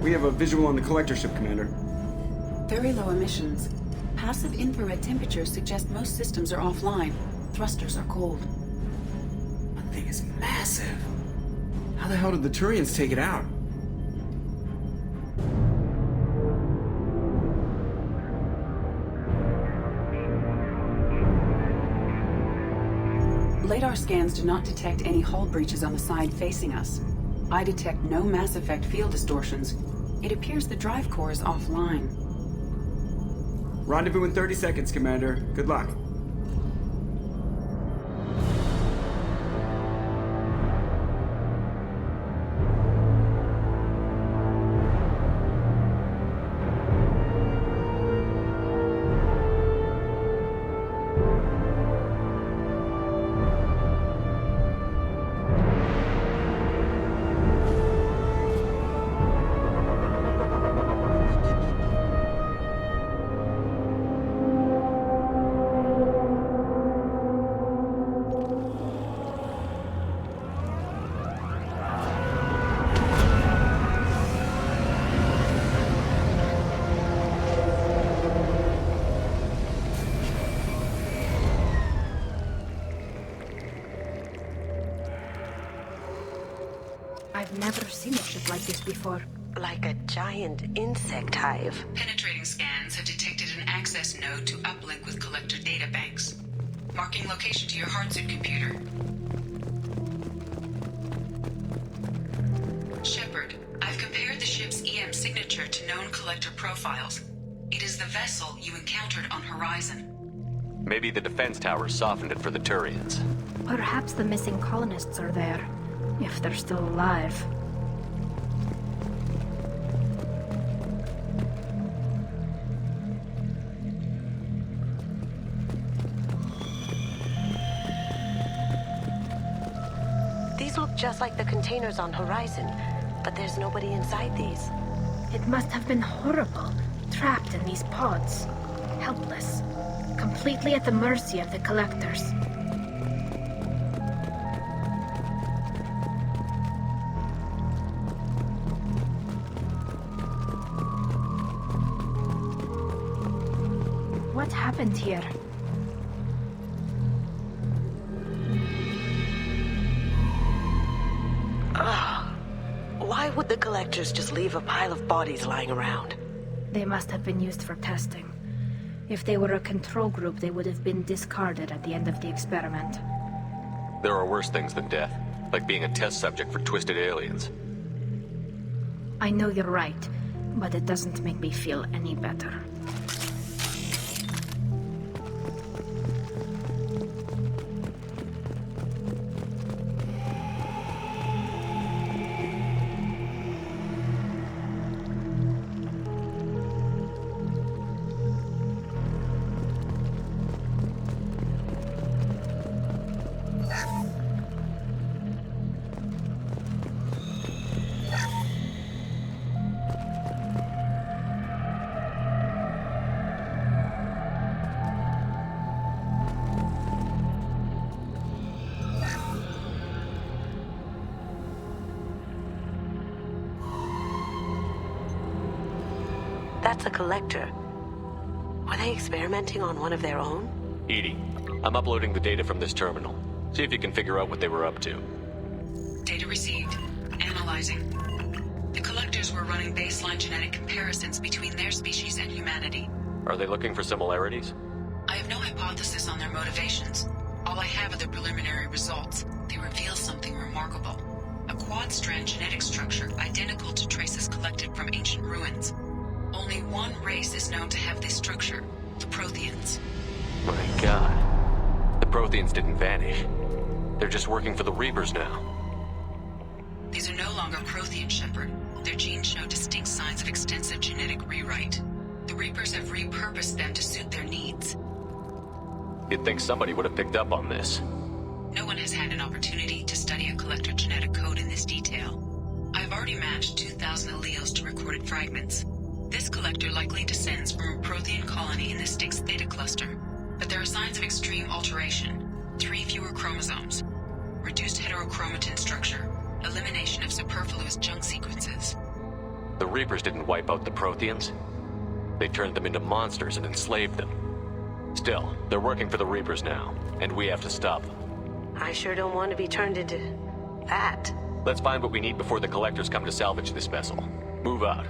We have a visual on the collector ship, Commander. Very low emissions. Passive infrared temperatures suggest most systems are offline. Thrusters are cold. That thing is massive. How the hell did the Turians take it out? Radar scans do not detect any hull breaches on the side facing us. I detect no Mass Effect field distortions. It appears the drive core is offline. Rendezvous in 30 seconds, Commander. Good luck. I've never seen a ship like this before. Like a giant insect hive. Penetrating scans have detected an access node to uplink with collector databanks. Marking location to your hardsuit computer. Shepard, I've compared the ship's EM signature to known collector profiles. It is the vessel you encountered on Horizon. Maybe the defense towers softened it for the Turians. Perhaps the missing colonists are there, if they're still alive. These look just like the containers on Horizon, but there's nobody inside these. It must have been horrible, trapped in these pods. Helpless. Completely at the mercy of the collectors. What happened here? Why would the collectors just leave a pile of bodies lying around? They must have been used for testing. If they were a control group, they would have been discarded at the end of the experiment. There are worse things than death, like being a test subject for twisted aliens. I know you're right, but it doesn't make me feel any better. That's a collector. Were they experimenting on one of their own? Edie, I'm uploading the data from this terminal. See if you can figure out what they were up to. Data received. Analyzing. The collectors were running baseline genetic comparisons between their species and humanity. Are they looking for similarities? I have no hypothesis on their motivations. All I have are the preliminary results. They reveal something remarkable. A quad-strand genetic structure identical to traces collected from ancient ruins. Only one race is known to have this structure, the Protheans. My god. The Protheans didn't vanish. They're just working for the Reapers now. These are no longer Prothean, Shepard. Their genes show distinct signs of extensive genetic rewrite. The Reapers have repurposed them to suit their needs. You'd think somebody would have picked up on this. No one has had an opportunity to study a collector genetic code in this detail. I've already matched 2,000 alleles to recorded fragments. This collector likely descends from a Prothean colony in the Styx Theta cluster. But there are signs of extreme alteration. 3 fewer chromosomes. Reduced heterochromatin structure. Elimination of superfluous junk sequences. The Reapers didn't wipe out the Protheans. They turned them into monsters and enslaved them. Still, they're working for the Reapers now, and we have to stop them. I sure don't want to be turned into that. Let's find what we need before the Collectors come to salvage this vessel. Move out.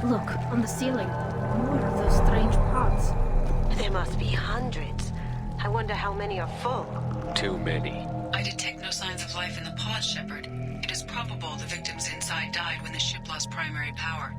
Look, on the ceiling. More of those strange pods. There must be hundreds. I wonder how many are full. Too many. I detect no signs of life in the pod, Shepard. It is probable the victims inside died when the ship lost primary power.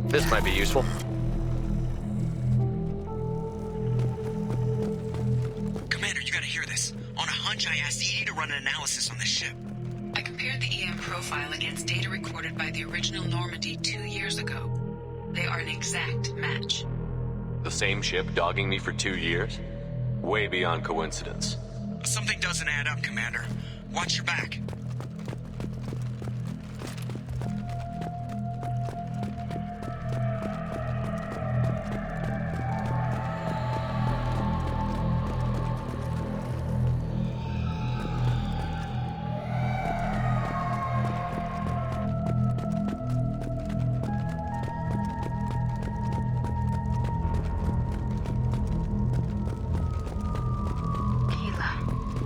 This might be useful. Commander, you gotta hear this. On a hunch, I asked Edie to run an analysis on this ship. I compared the EM profile against data recorded by the original Normandy 2 years ago. They are an exact match. The same ship dogging me for 2 years? Way beyond coincidence. Something doesn't add up, Commander. Watch your back.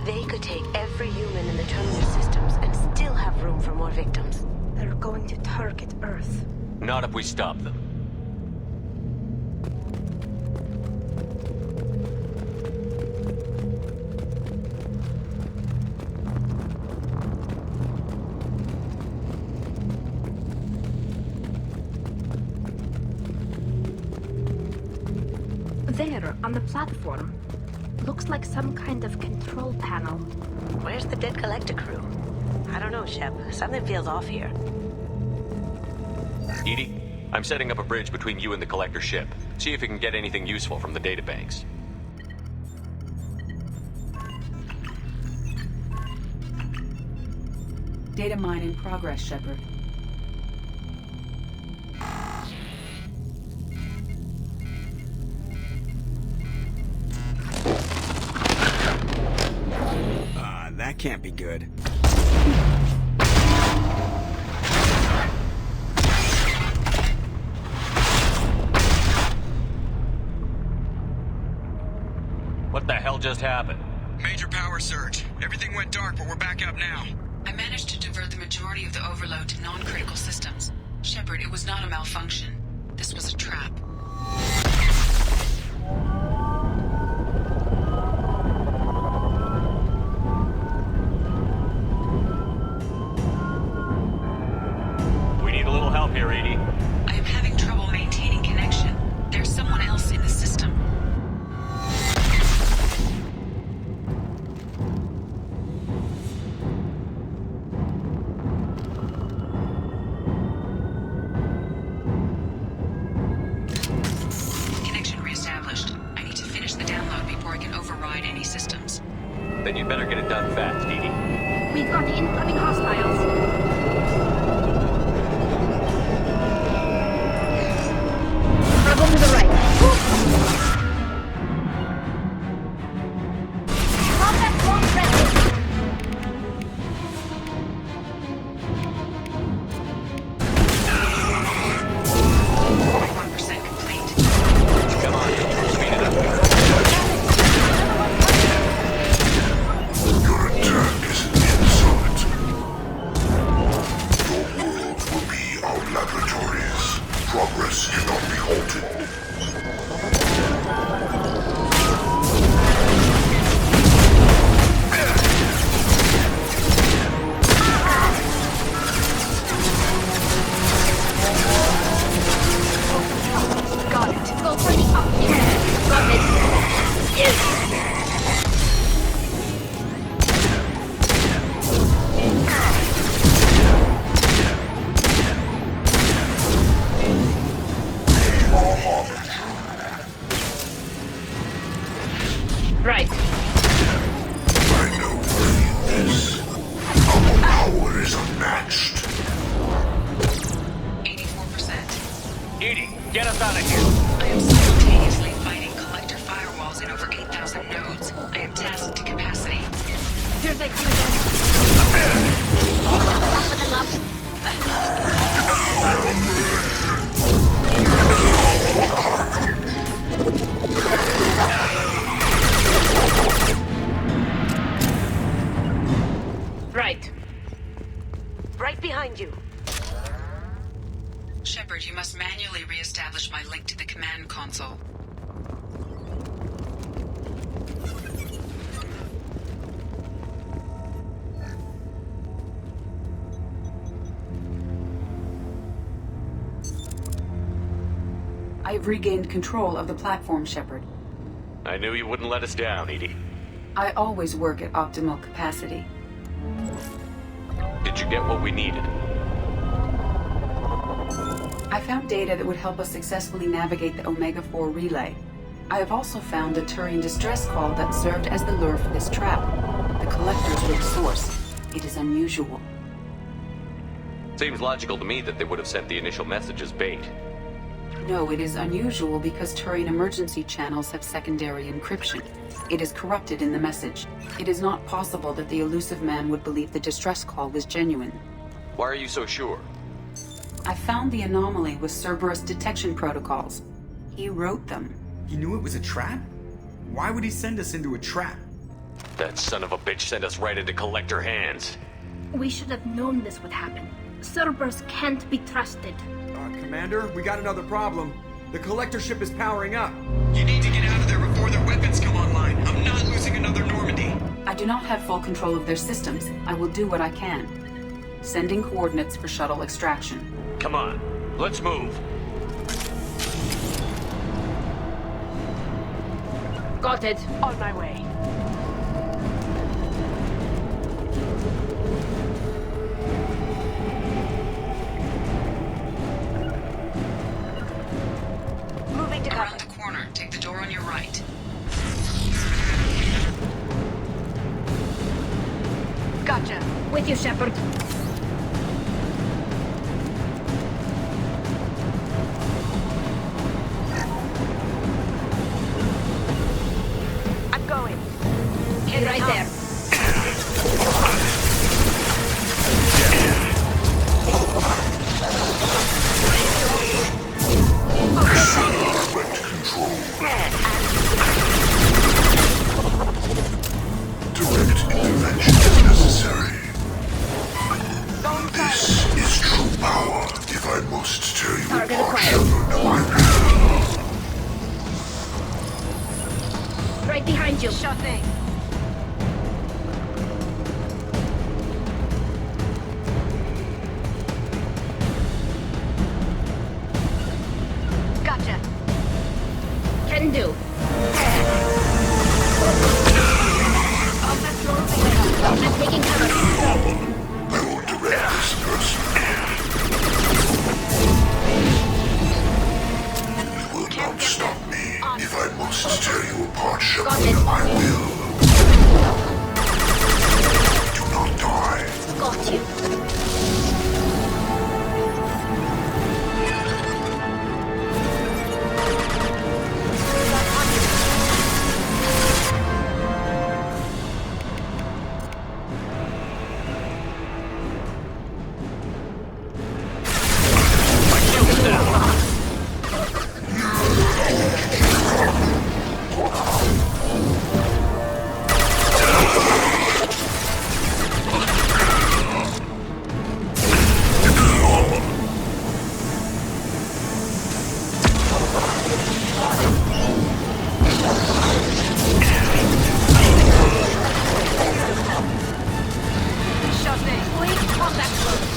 They could take every human in the terminal systems and still have room for more victims. They're going to target Earth. Not if we stop them. There, on the platform. Looks like some kind of control panel. Where's the dead collector crew? I don't know, Shep. Something feels off here. Edie, I'm setting up a bridge between you and the Collector ship. See if you can get anything useful from the databanks. Data mine in progress, Shepard. That can't be good. What the hell just happened? Major power surge. Everything went dark, but we're back up now. I managed to divert the majority of the overload to non-critical systems. Shepard, it was not a malfunction. This was a trap. We need a little help here, Edie. I am having trouble maintaining connection. There's someone else in the system. Connection reestablished. I need to finish the download before I can override any systems. Then you'd better get it done fast, Edie. We've got incoming hostiles. Rebel to the right. Combat force ready. take you again. Right. Right behind you. Shepard, you must manually re-establish my link to the command console. I've regained control of the platform, Shepard. I knew you wouldn't let us down, Edie. I always work at optimal capacity. Did you get what we needed? I found data that would help us successfully navigate the Omega-4 relay. I have also found a Turian distress call that served as the lure for this trap. The collectors were the source. It is unusual. Seems logical to me that they would have sent the initial message as bait. No, it is unusual because Turian emergency channels have secondary encryption. It is corrupted in the message. It is not possible that the Illusive Man would believe the distress call was genuine. Why are you so sure? I found the anomaly with Cerberus detection protocols. He wrote them. He knew it was a trap? Why would he send us into a trap? That son of a bitch sent us right into Collector hands. We should have known this would happen. Cerberus can't be trusted. Commander, we got another problem. The collector ship is powering up. You need to get out of there before their weapons come online. I'm not losing another Normandy. I do not have full control of their systems. I will do what I can. Sending coordinates for shuttle extraction. Come on, let's move. Got it. On my way. Moving to cover. Around the corner, take the door on your right. Gotcha. With you, Shepard. I'm going. Head right there. Direct intervention is necessary. This is true power. If I must tear you Target apart, acquired. Shepard, I will. Right behind you. Sure thing. Gotcha. Can do. I'm taking cover. I will direct this person. You will not stop me. If I must tear you apart, Shepard, Got it. I will. Do not die. Got you. Sure thing. Please contact close.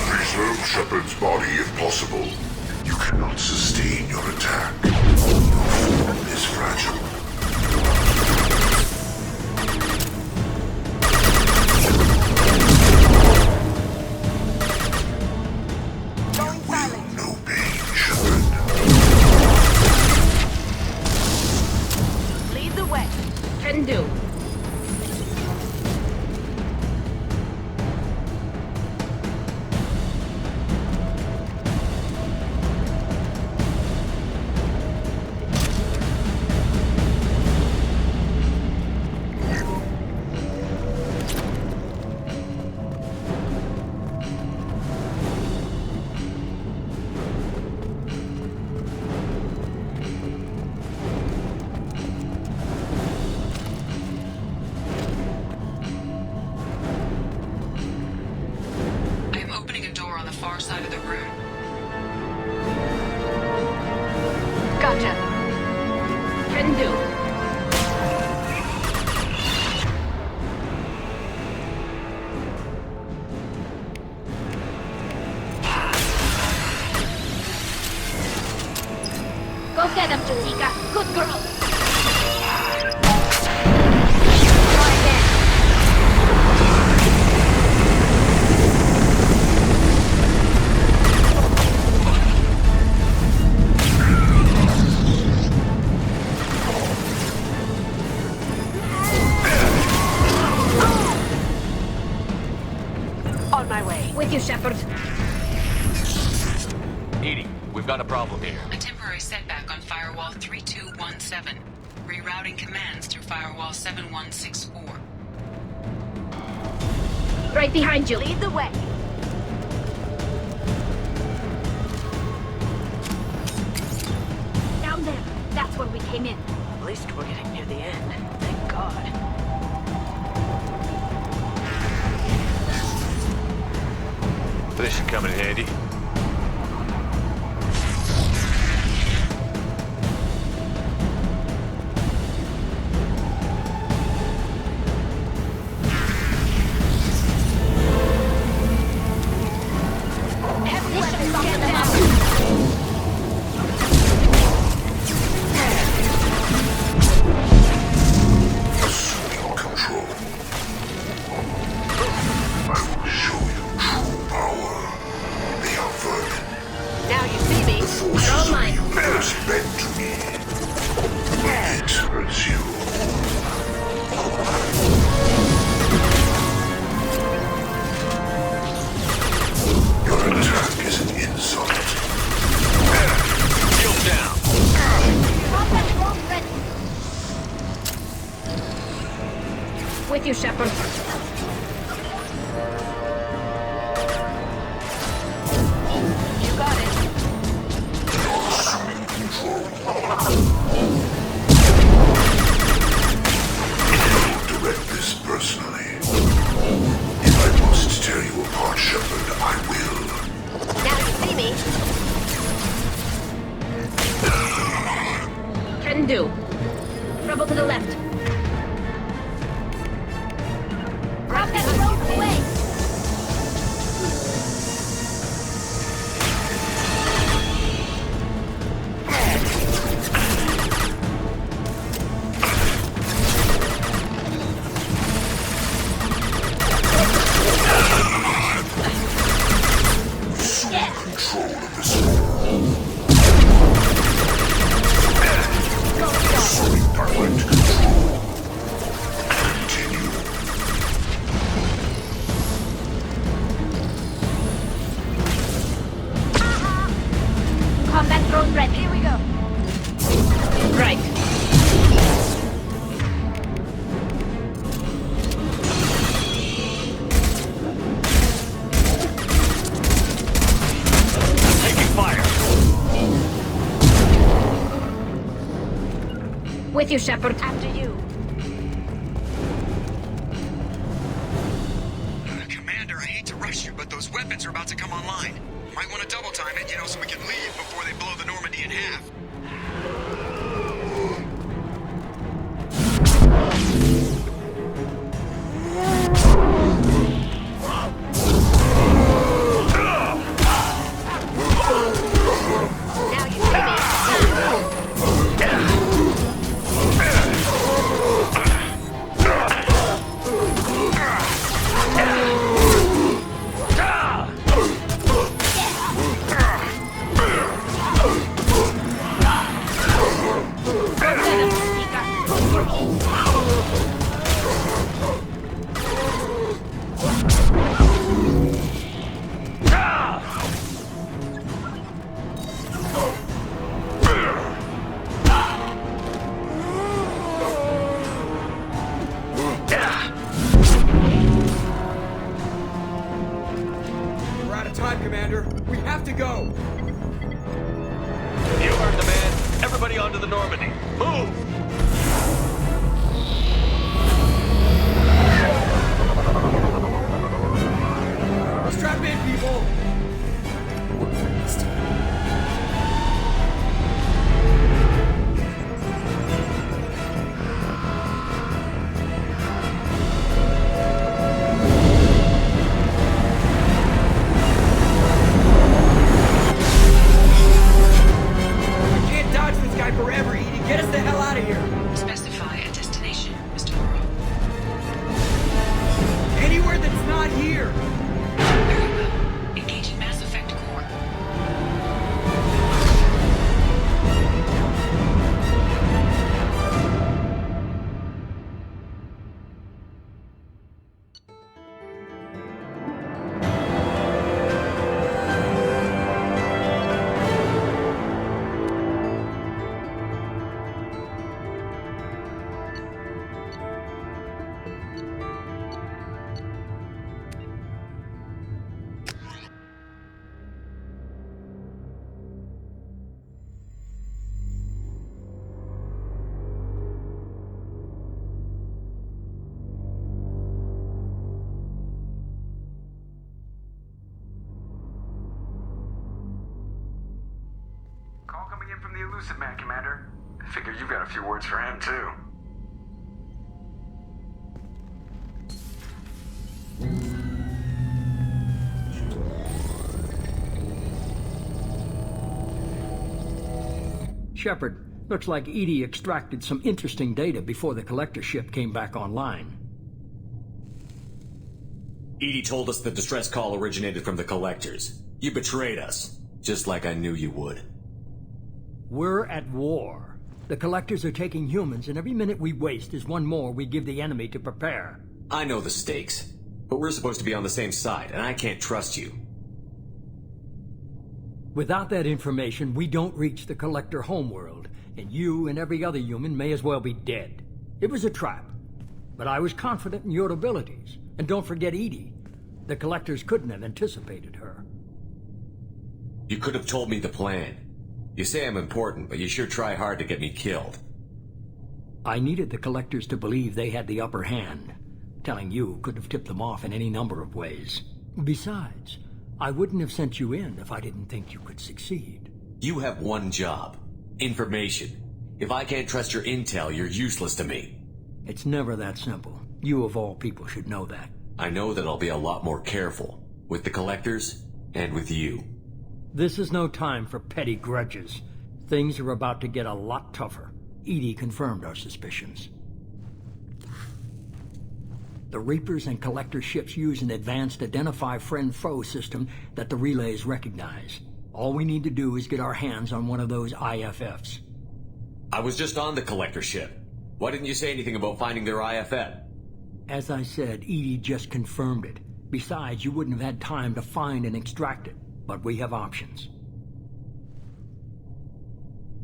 Preserve Shepard's body if possible. You cannot sustain your attack. Your form is fragile. You will know pain, Shepard. Lead the way. Can do. Gotcha. Can do. Go get him, Jessica. Good girl. Try again. On my way. With you, Shepard. Edie, we've got a problem here. A temporary setback on Firewall 3217. Rerouting commands through Firewall 7164. Right behind you. Lead the way. Down there. That's where we came in. At least we're getting near the end. Thank God. This should come in handy. Assuming control. I will show you true power. They are vermin. Now you see me. The forces All of the mine. universe bend to me. It hurts you. Your attack is an insult. Shield down. With you, Shepard. You got it. Assuming control. I will direct this personally. If I must tear you apart, Shepard, I will. Now you see me. Can do. Trouble to the left. Rocket road away. Control of this world. Assuming direct control. Continue. Combat drone ready. Here we go. Right. Taking fire. With you, Shepard. After you. Commander, I hate to rush you, but those weapons are about to come online. Might want to double time it, so we can leave before they blow the Normandy in half. Now you see me. We're out of time, Commander. We have to go. You heard the man. Everybody onto the Normandy. Move! Strap in, people. We're winning this time. in from the Illusive Man, Commander. Figure you've got a few words for him, too. Shepard, looks like EDI extracted some interesting data before the collector ship came back online. EDI told us the distress call originated from the collectors. You betrayed us, just like I knew you would. We're at war. The collectors are taking humans, and every minute we waste is one more we give the enemy to prepare. I know the stakes, but we're supposed to be on the same side, and I can't trust you. Without that information, we don't reach the collector homeworld, and you and every other human may as well be dead. It was a trap, but I was confident in your abilities. And don't forget EDI. The collectors couldn't have anticipated her. You could have told me the plan. You say I'm important, but you sure try hard to get me killed. I needed the collectors to believe they had the upper hand. Telling you could have tipped them off in any number of ways. Besides, I wouldn't have sent you in if I didn't think you could succeed. You have one job. Information. If I can't trust your intel, you're useless to me. It's never that simple. You of all people should know that. I know that I'll be a lot more careful. With the collectors, and with you. This is no time for petty grudges. Things are about to get a lot tougher. EDI confirmed our suspicions. The Reapers and Collector ships use an advanced Identify Friend-Foe system that the relays recognize. All we need to do is get our hands on one of those IFFs. I was just on the Collector ship. Why didn't you say anything about finding their IFF? As I said, EDI just confirmed it. Besides, you wouldn't have had time to find and extract it. But we have options.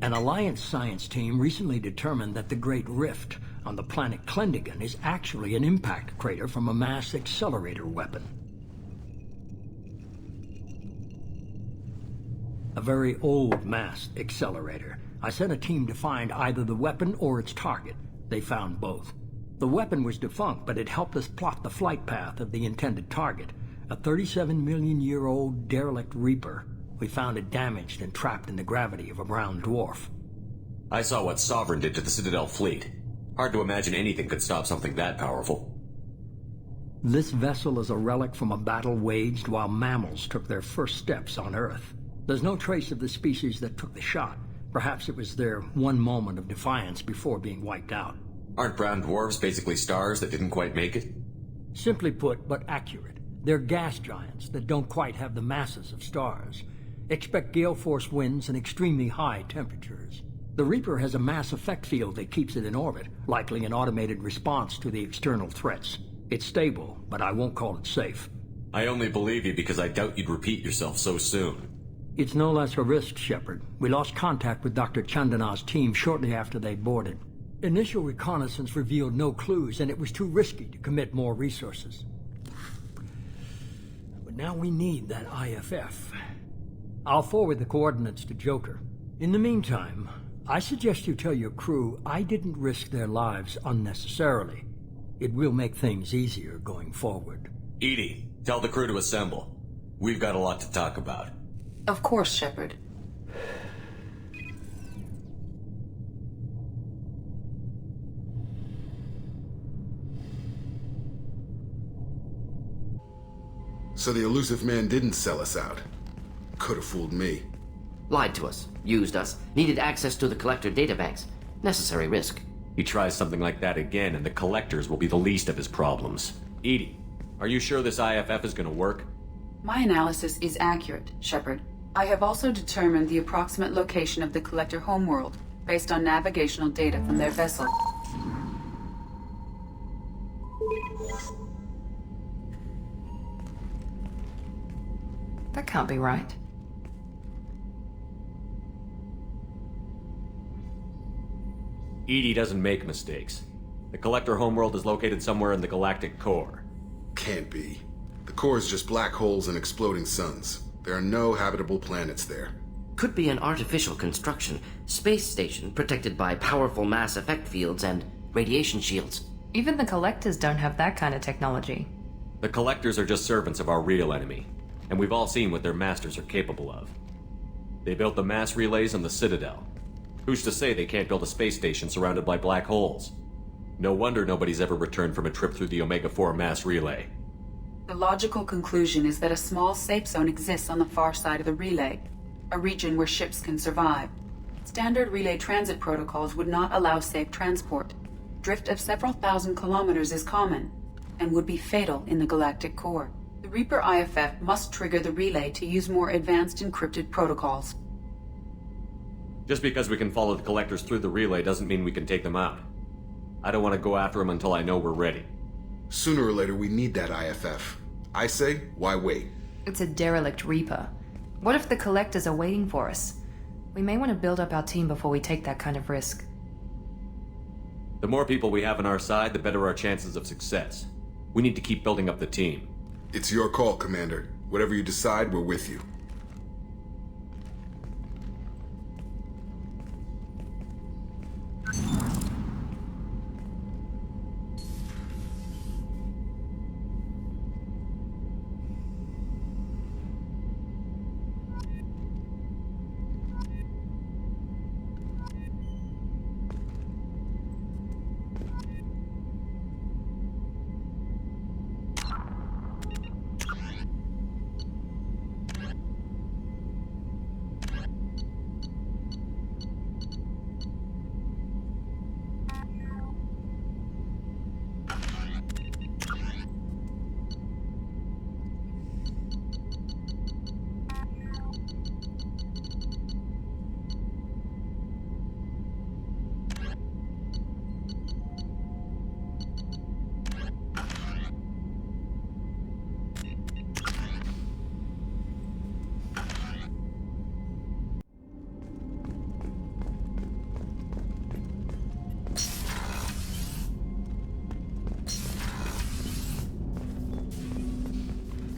An Alliance science team recently determined that the Great Rift on the planet Klendigan is actually an impact crater from a mass accelerator weapon. A very old mass accelerator. I sent a team to find either the weapon or its target. They found both. The weapon was defunct, but it helped us plot the flight path of the intended target. A 37-million-year-old derelict Reaper. We found it damaged and trapped in the gravity of a brown dwarf. I saw what Sovereign did to the Citadel fleet. Hard to imagine anything could stop something that powerful. This vessel is a relic from a battle waged while mammals took their first steps on Earth. There's no trace of the species that took the shot. Perhaps it was their one moment of defiance before being wiped out. Aren't brown dwarves basically stars that didn't quite make it? Simply put, but accurate. They're gas giants that don't quite have the masses of stars. Expect gale force winds and extremely high temperatures. The Reaper has a mass effect field that keeps it in orbit, likely an automated response to the external threats. It's stable, but I won't call it safe. I only believe you because I doubt you'd repeat yourself so soon. It's no less a risk, Shepard. We lost contact with Dr. Chandana's team shortly after they boarded. Initial reconnaissance revealed no clues, and it was too risky to commit more resources. But now we need that IFF. I'll forward the coordinates to Joker. In the meantime, I suggest you tell your crew I didn't risk their lives unnecessarily. It will make things easier going forward. EDI, tell the crew to assemble. We've got a lot to talk about. Of course, Shepard. So the Illusive Man didn't sell us out. Could have fooled me. Lied to us, used us, needed access to the Collector databanks. Necessary risk. He tries something like that again, and the Collectors will be the least of his problems. EDI, are you sure this IFF is gonna work? My analysis is accurate, Shepard. I have also determined the approximate location of the Collector homeworld, based on navigational data from their vessel. That can't be right. EDI doesn't make mistakes. The Collector homeworld is located somewhere in the galactic core. Can't be. The core is just black holes and exploding suns. There are no habitable planets there. Could be an artificial construction, space station protected by powerful mass effect fields and radiation shields. Even the Collectors don't have that kind of technology. The Collectors are just servants of our real enemy, and we've all seen what their masters are capable of. They built the mass relays on the Citadel. Who's to say they can't build a space station surrounded by black holes? No wonder nobody's ever returned from a trip through the Omega-4 mass relay. The logical conclusion is that a small safe zone exists on the far side of the relay, a region where ships can survive. Standard relay transit protocols would not allow safe transport. Drift of several thousand kilometers is common, and would be fatal in the galactic core. The Reaper IFF must trigger the relay to use more advanced encrypted protocols. Just because we can follow the collectors through the relay doesn't mean we can take them out. I don't want to go after them until I know we're ready. Sooner or later, we need that IFF. I say, why wait? It's a derelict Reaper. What if the collectors are waiting for us? We may want to build up our team before we take that kind of risk. The more people we have on our side, the better our chances of success. We need to keep building up the team. It's your call, Commander. Whatever you decide, we're with you.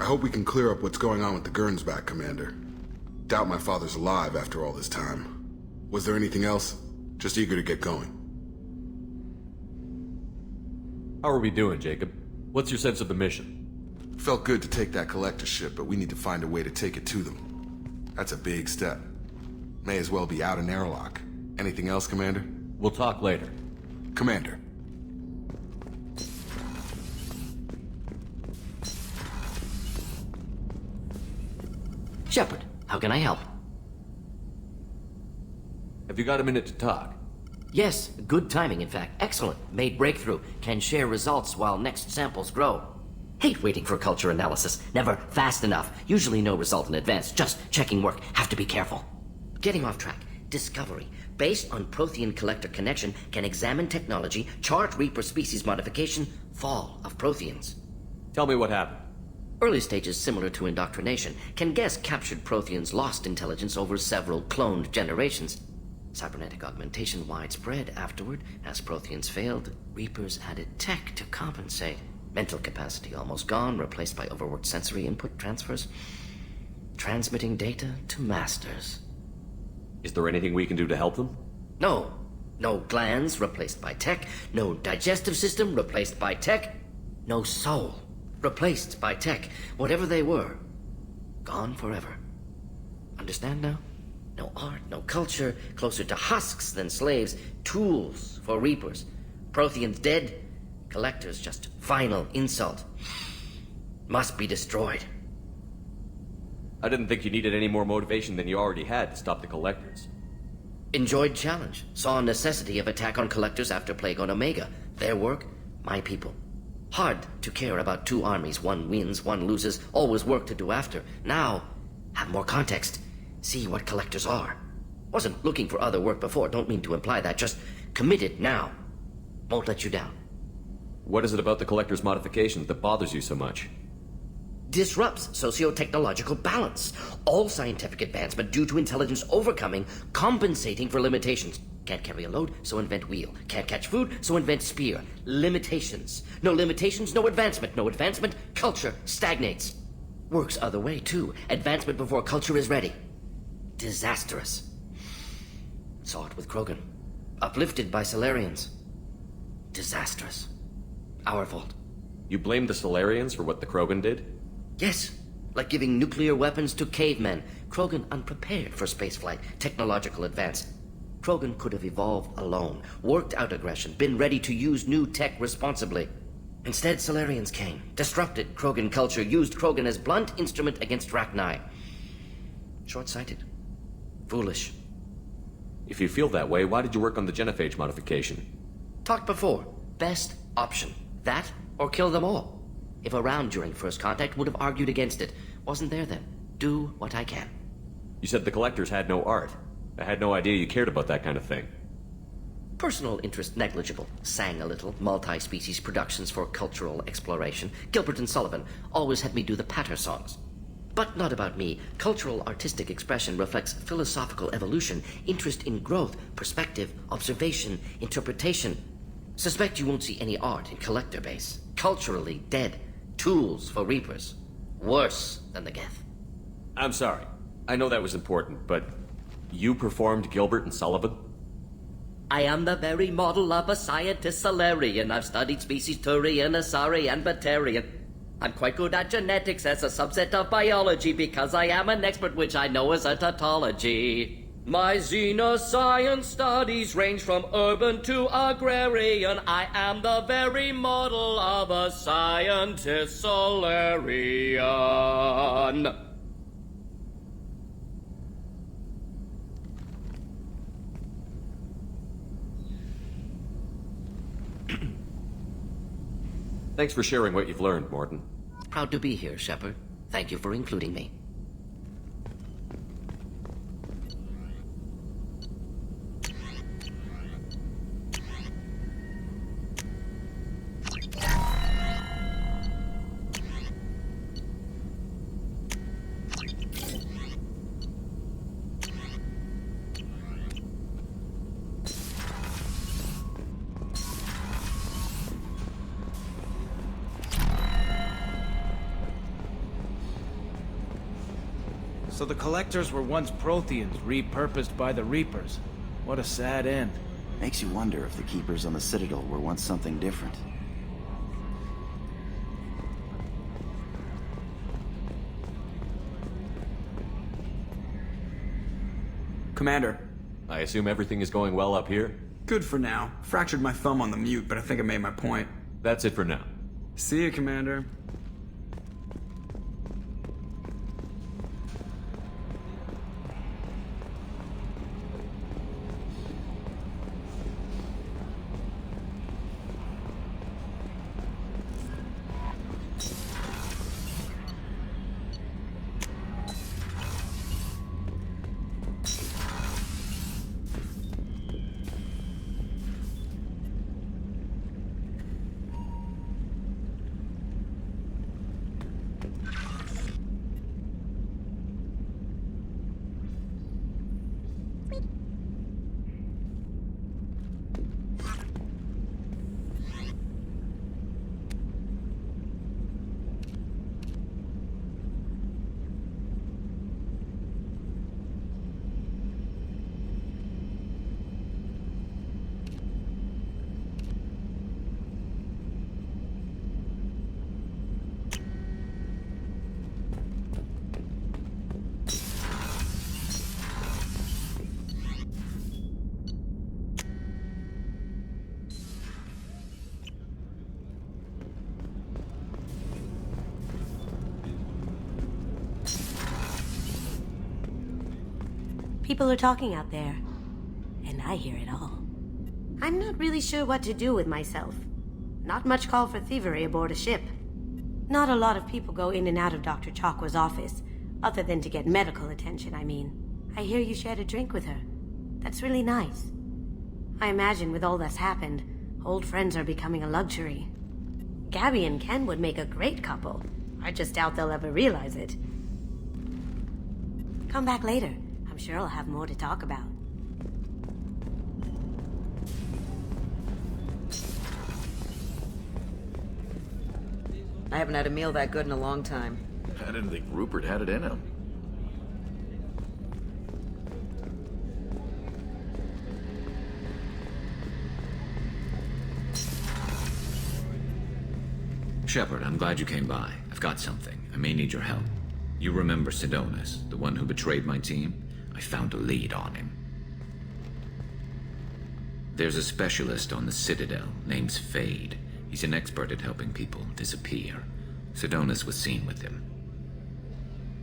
I hope we can clear up what's going on with the Gernsback, Commander. Doubt my father's alive after all this time. Was there anything else? Just eager to get going. How are we doing, Jacob? What's your sense of the mission? Felt good to take that collector ship, but we need to find a way to take it to them. That's a big step. May as well be out in airlock. Anything else, Commander? We'll talk later. Commander. Shepard, how can I help? Have you got a minute to talk? Yes, good timing, in fact. Excellent. Made breakthrough. Can share results while next samples grow. Hate waiting for culture analysis. Never fast enough. Usually no result in advance. Just checking work. Have to be careful. Getting off track. Discovery. Based on Prothean collector connection, can examine technology, chart Reaper species modification, fall of Protheans. Tell me what happened. Early stages similar to indoctrination. Can guess captured Protheans lost intelligence over several cloned generations. Cybernetic augmentation widespread afterward. As Protheans failed, Reapers added tech to compensate. Mental capacity almost gone, replaced by overworked sensory input transfers. Transmitting data to masters. Is there anything we can do to help them? No. No glands replaced by tech. No digestive system replaced by tech. No soul replaced by tech. Whatever they were, gone forever. Understand now? No art, no culture, closer to husks than slaves, tools for Reapers. Protheans dead, collectors just final insult. Must be destroyed. I didn't think you needed any more motivation than you already had to stop the collectors. Enjoyed challenge. Saw necessity of attack on collectors after Plague on Omega. Their work, my people. Hard to care about two armies. One wins, one loses. Always work to do after. Now, have more context. See what collectors are. Wasn't looking for other work before. Don't mean to imply that. Just committed now. Won't let you down. What is it about the collector's modifications that bothers you so much? Disrupts socio-technological balance. All scientific advancement due to intelligence overcoming, compensating for limitations. Can't carry a load, so invent wheel. Can't catch food, so invent spear. Limitations. No limitations, no advancement. No advancement, culture stagnates. Works other way, too. Advancement before culture is ready. Disastrous. Saw it with Krogan. Uplifted by Solarians. Disastrous. Our fault. You blame the Solarians for what the Krogan did? Yes, like giving nuclear weapons to cavemen. Krogan unprepared for spaceflight, technological advance. Krogan could have evolved alone, worked out aggression, been ready to use new tech responsibly. Instead, Solarians came, disrupted Krogan culture, used Krogan as blunt instrument against Rachni. Short-sighted. Foolish. If you feel that way, why did you work on the genophage modification? Talked before. Best option. That, or kill them all. If around during first contact, would have argued against it. Wasn't there then. Do what I can. You said the collectors had no art. I had no idea you cared about that kind of thing. Personal interest negligible. Sang a little. Multi-species productions for cultural exploration. Gilbert and Sullivan always had me do the patter songs. But not about me. Cultural artistic expression reflects philosophical evolution, interest in growth, perspective, observation, interpretation. Suspect you won't see any art in collector base. Culturally dead. Tools for reapers. Worse than the Geth. I'm sorry. I know that was important, but you performed Gilbert and Sullivan? I am the very model of a scientist Solarian. I've studied species Turian, Asari, and Batarian. I'm quite good at genetics as a subset of biology because I am an expert, which I know is a tautology. My xenoscience studies range from urban to agrarian. I am the very model of a scientist Solarian. Thanks for sharing what you've learned, Morton. Proud to be here, Shepard. Thank you for including me. So the Collectors were once Protheans, repurposed by the Reapers. What a sad end. Makes you wonder if the Keepers on the Citadel were once something different. Commander. I assume everything is going well up here? Good for now. Fractured my thumb on the mute, but I think I made my point. That's it for now. See you, Commander. People are talking out there, and I hear it all. I'm not really sure what to do with myself. Not much call for thievery aboard a ship. Not a lot of people go in and out of Dr. Chakwa's office, other than to get medical attention, I mean. I hear you shared a drink with her. That's really nice. I imagine with all that's happened, old friends are becoming a luxury. Gabby and Ken would make a great couple. I just doubt they'll ever realize it. Come back later. I'm sure I'll have more to talk about. I haven't had a meal that good in a long time. I didn't think Rupert had it in him. Shepard, I'm glad you came by. I've got something. I may need your help. You remember Sidonis, the one who betrayed my team? I found a lead on him. There's a specialist on the Citadel named Fade. He's an expert at helping people disappear. Sidonis was seen with him.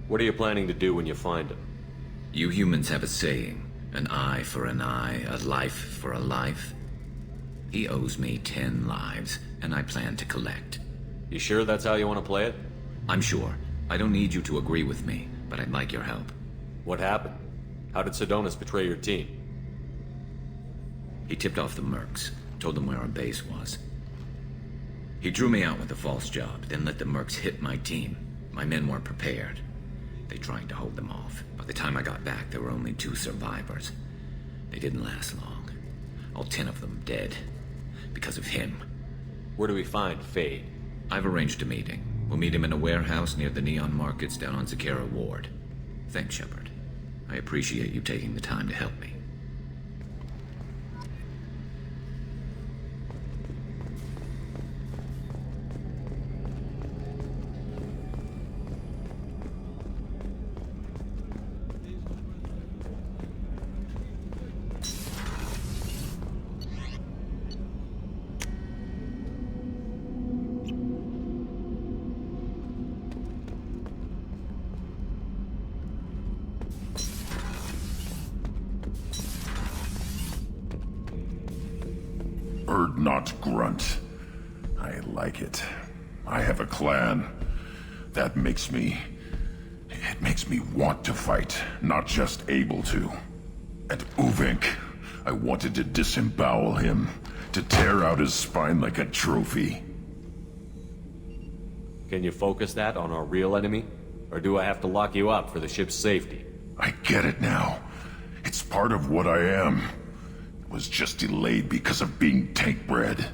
What are you planning to do when you find him? You humans have a saying, an eye for an eye, a life for a life. He owes me 10 lives, and I plan to collect. You sure that's how you want to play it? I'm sure. I don't need you to agree with me, but I'd like your help. What happened? How did Sidonis betray your team? He tipped off the mercs, told them where our base was. He drew me out with a false job, then let the mercs hit my team. My men weren't prepared. They tried to hold them off. By the time I got back, there were only 2 survivors. They didn't last long. All 10 of them dead. Because of him. Where do we find Fade? I've arranged a meeting. We'll meet him in a warehouse near the Neon Markets down on Zakera Ward. Thanks, Shepard. I appreciate you taking the time to help me. Bird not grunt. I like it. I have a clan. That makes me... It makes me want to fight, not just able to. And Uvink, I wanted to disembowel him, to tear out his spine like a trophy. Can you focus that on our real enemy? Or do I have to lock you up for the ship's safety? I get it now. It's part of what I am. It was just delayed because of being tank-bred.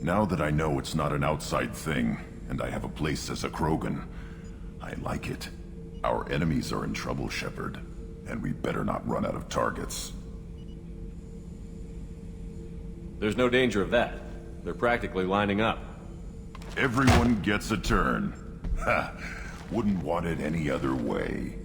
Now that I know it's not an outside thing, and I have a place as a Krogan, I like it. Our enemies are in trouble, Shepard, and we better not run out of targets. There's no danger of that. They're practically lining up. Everyone gets a turn. Ha! Wouldn't want it any other way.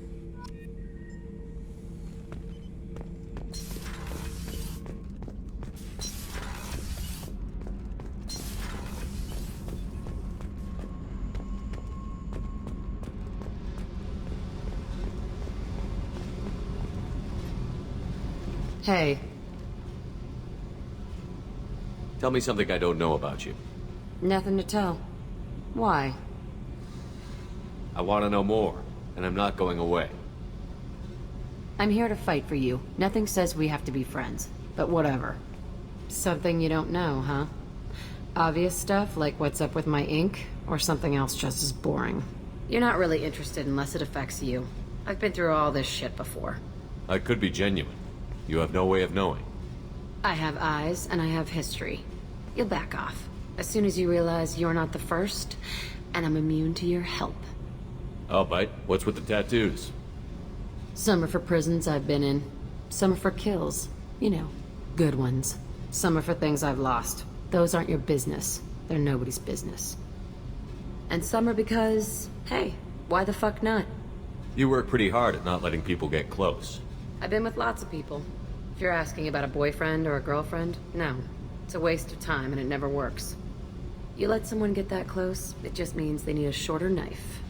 Hey. Tell me something I don't know about you. Nothing to tell. Why? I want to know more, and I'm not going away. I'm here to fight for you. Nothing says we have to be friends, but whatever. Something you don't know, huh? Obvious stuff, like what's up with my ink, or something else just as boring? You're not really interested unless it affects you. I've been through all this shit before. I could be genuine. You have no way of knowing. I have eyes, and I have history. You'll back off. As soon as you realize you're not the first, and I'm immune to your help. I'll bite. What's with the tattoos? Some are for prisons I've been in. Some are for kills. You know, good ones. Some are for things I've lost. Those aren't your business. They're nobody's business. And some are because, hey, why the fuck not? You work pretty hard at not letting people get close. I've been with lots of people. If you're asking about a boyfriend or a girlfriend, no. It's a waste of time and it never works. You let someone get that close, it just means they need a shorter knife.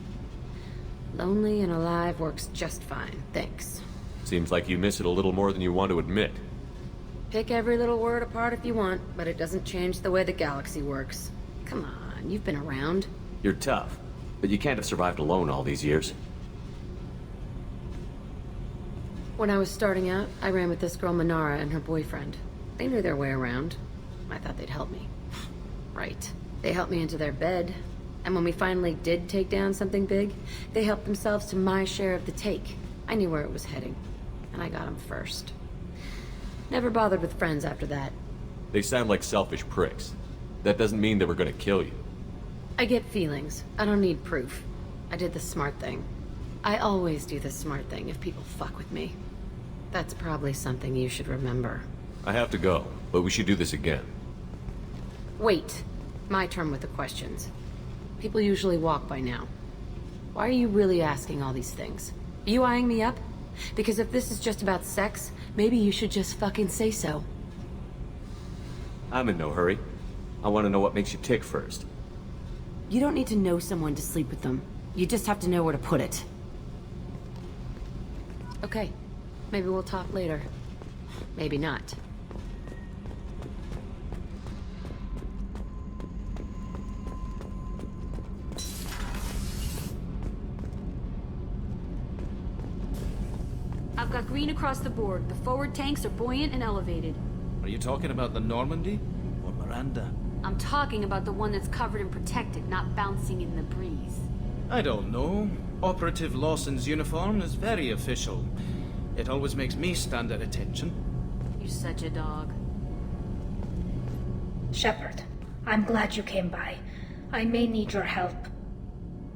Lonely and alive works just fine, thanks. Seems like you miss it a little more than you want to admit. Pick every little word apart if you want, but it doesn't change the way the galaxy works. Come on, you've been around. You're tough, but you can't have survived alone all these years. When I was starting out, I ran with this girl Minara and her boyfriend. They knew their way around. I thought they'd help me. Right. They helped me into their bed. And when we finally did take down something big, they helped themselves to my share of the take. I knew where it was heading. And I got them first. Never bothered with friends after that. They sound like selfish pricks. That doesn't mean they were gonna kill you. I get feelings. I don't need proof. I did the smart thing. I always do the smart thing if people fuck with me. That's probably something you should remember. I have to go, but we should do this again. Wait. My turn with the questions. People usually walk by now. Why are you really asking all these things? Are you eyeing me up? Because if this is just about sex, maybe you should just fucking say so. I'm in no hurry. I want to know what makes you tick first. You don't need to know someone to sleep with them. You just have to know where to put it. Okay. Maybe we'll talk later. Maybe not. I've got green across the board. The forward tanks are buoyant and elevated. Are you talking about the Normandy? Or Miranda? I'm talking about the one that's covered and protected, not bouncing in the breeze. I don't know. Operative Lawson's uniform is very official. It always makes me stand at attention. You're such a dog. Shepard, I'm glad you came by. I may need your help.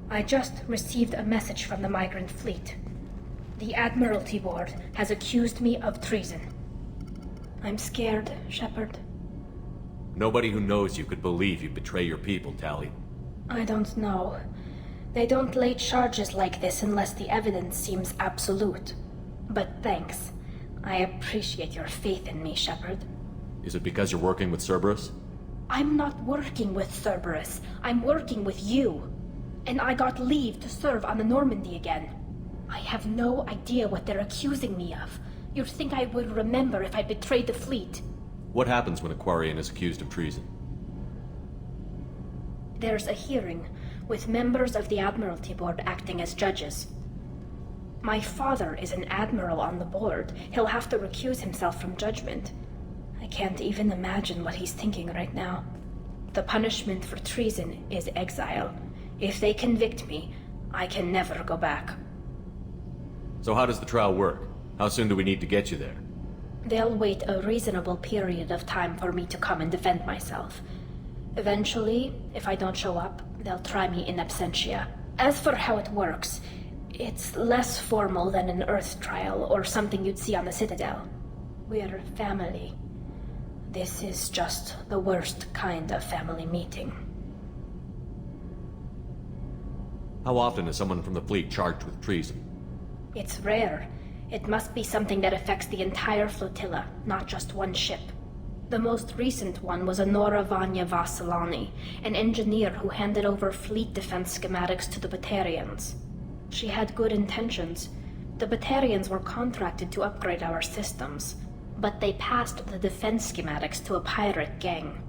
I just received a message from the migrant fleet. The Admiralty Board has accused me of treason. I'm scared, Shepard. Nobody who knows you could believe you betray your people, Tali. I don't know. They don't lay charges like this unless the evidence seems absolute. But thanks. I appreciate your faith in me, Shepard. Is it because you're working with Cerberus? I'm not working with Cerberus. I'm working with you. And I got leave to serve on the Normandy again. I have no idea what they're accusing me of. You'd think I would remember if I betrayed the fleet. What happens when a Quarian is accused of treason? There's a hearing, with members of the Admiralty Board acting as judges. My father is an admiral on the board. He'll have to recuse himself from judgment. I can't even imagine what he's thinking right now. The punishment for treason is exile. If they convict me, I can never go back. So how does the trial work? How soon do we need to get you there? They'll wait a reasonable period of time for me to come and defend myself. Eventually, if I don't show up, they'll try me in absentia. As for how it works, it's less formal than an Earth trial or something you'd see on the Citadel. We're family. This is just the worst kind of family meeting. How often is someone from the fleet charged with treason? It's rare. It must be something that affects the entire flotilla, not just one ship. The most recent one was Honora Vanya Vassilani, an engineer who handed over fleet defense schematics to the Batarians. She had good intentions. The Batarians were contracted to upgrade our systems, but they passed the defense schematics to a pirate gang.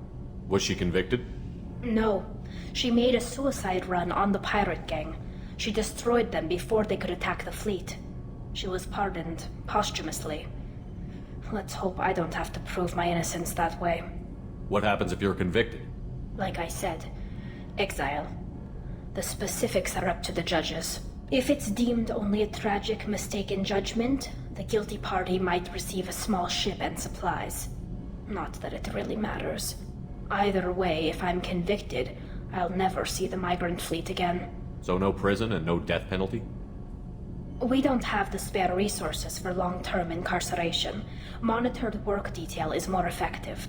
Was she convicted? No. She made a suicide run on the pirate gang. She destroyed them before they could attack the fleet. She was pardoned posthumously. Let's hope I don't have to prove my innocence that way. What happens if you're convicted? Like I said, exile. The specifics are up to the judges. If it's deemed only a tragic mistake in judgment, the guilty party might receive a small ship and supplies. Not that it really matters. Either way, if I'm convicted, I'll never see the migrant fleet again. So no prison and no death penalty? We don't have the spare resources for long-term incarceration. Monitored work detail is more effective.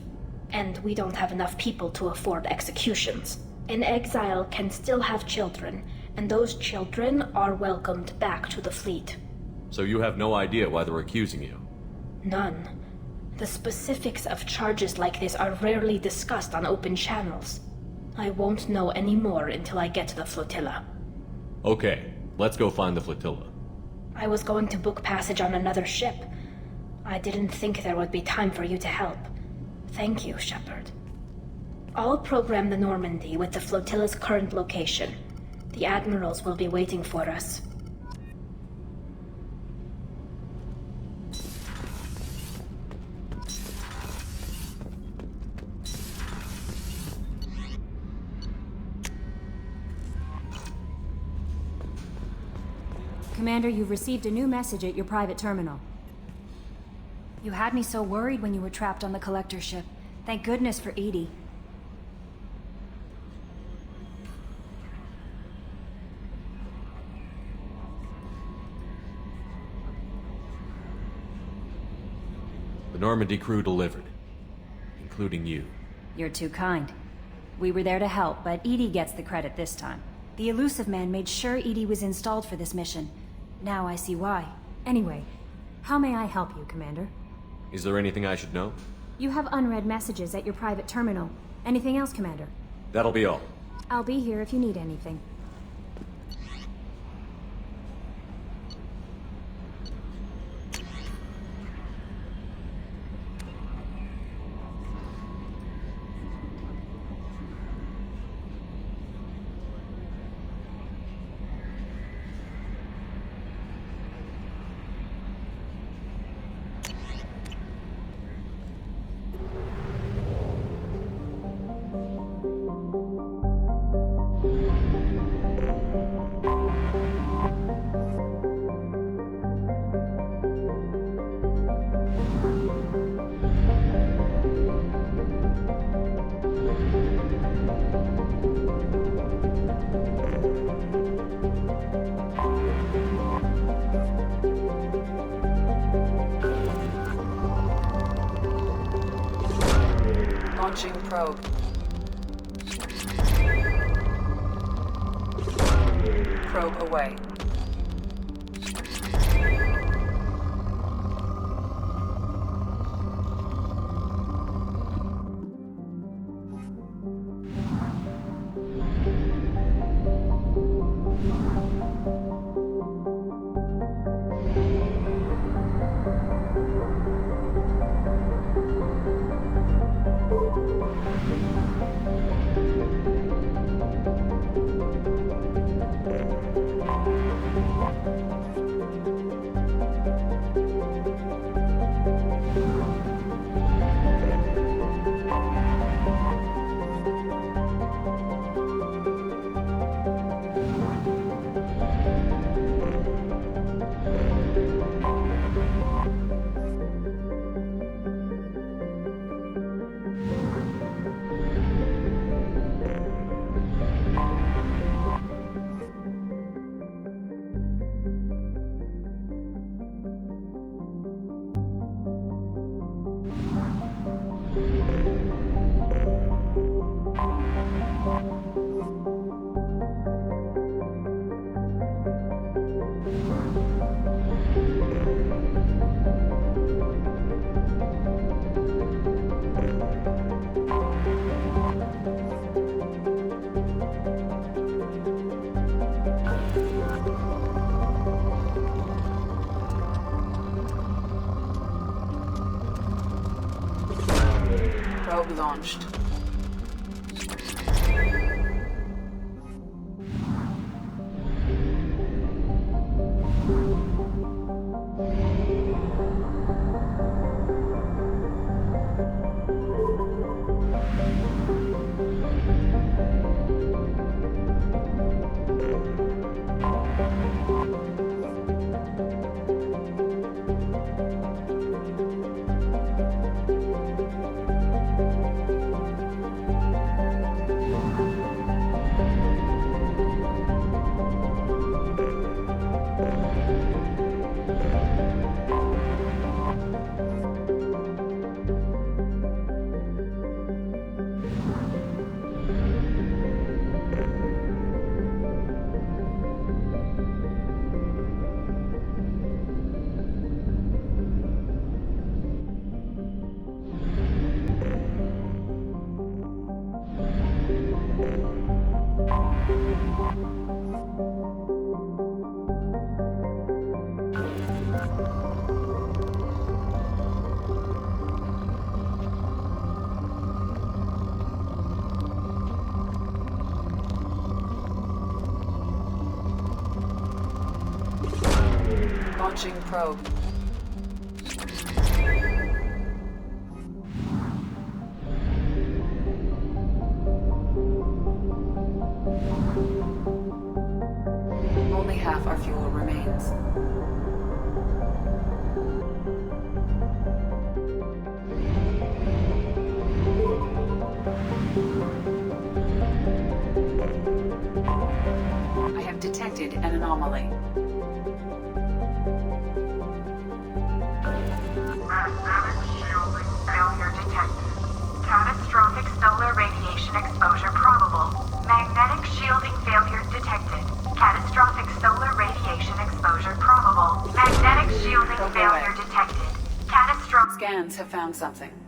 And we don't have enough people to afford executions. An exile can still have children, and those children are welcomed back to the fleet. So you have no idea why they're accusing you? None. The specifics of charges like this are rarely discussed on open channels. I won't know any more until I get to the flotilla. Okay, let's go find the flotilla. I was going to book passage on another ship. I didn't think there would be time for you to help. Thank you, Shepard. I'll program the Normandy with the flotilla's current location. The admirals will be waiting for us. Commander, you've received a new message at your private terminal. You had me so worried when you were trapped on the collector ship. Thank goodness for Edie. The Normandy crew delivered, including you. You're too kind. We were there to help, but Edie gets the credit this time. The Illusive Man made sure Edie was installed for this mission. Now I see why. Anyway, how may I help you, Commander? Is there anything I should know? You have unread messages at your private terminal. Anything else, Commander? That'll be all. I'll be here if you need anything. Launching probe. Probe away. Probe launched. Launching probe. Only half our fuel remains. I have detected an anomaly. Failure detected. Catastrophic solar radiation exposure probable. Magnetic shielding failure detected. found something.